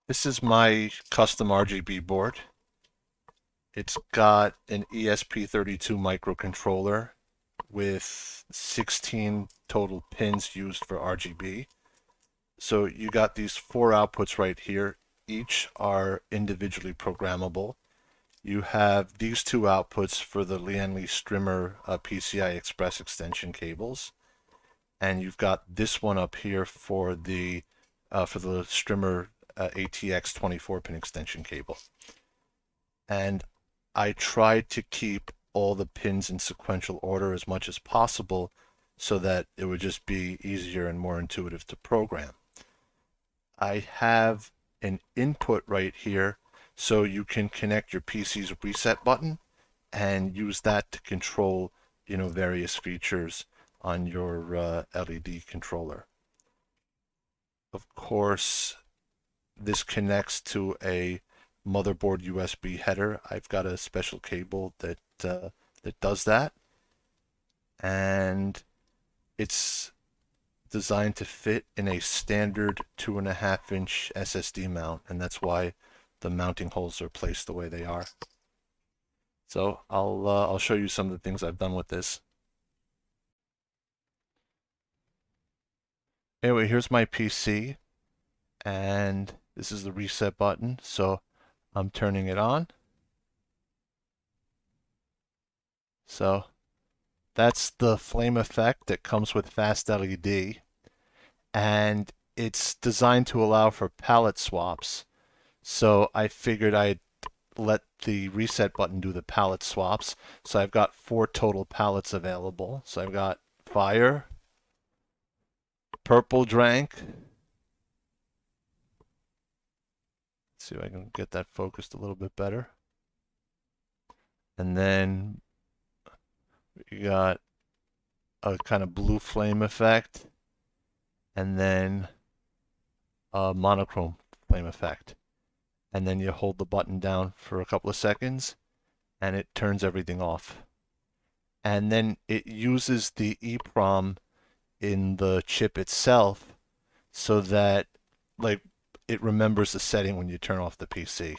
This is my custom RGB board. It's got an ESP32 microcontroller with 16 total pins used for RGB. So you got these four outputs right here. Each are individually programmable. You have these two outputs for the Lian Strimer PCI Express extension cables, and you've got this one up here for the Strimer ATX 24-pin extension cable. And I tried to keep all the pins in sequential order as much as possible so that it would just be easier and more intuitive to program. I have an input right here so you can connect your PC's reset button and use that to control, various features on your LED controller. Of course, this connects to a motherboard USB header. I've got a special cable that does that, and it's designed to fit in a standard 2.5-inch SSD mount, and that's why the mounting holes are placed the way they are. So I'll show you some of the things I've done with this. Anyway, here's my PC, and this is the reset button. So I'm turning it on. So that's the flame effect that comes with fast LED, and it's designed to allow for palette swaps. So I figured I'd let the reset button do the palette swaps. So I've got 4 total palettes available. So I've got fire, purple drank. Let's see if I can get that focused a little bit better. And then you got a kind of blue flame effect, and then a monochrome flame effect. And then you hold the button down for a couple of seconds and it turns everything off. And then it uses the EEPROM in the chip itself so that it remembers the setting when you turn off the PC.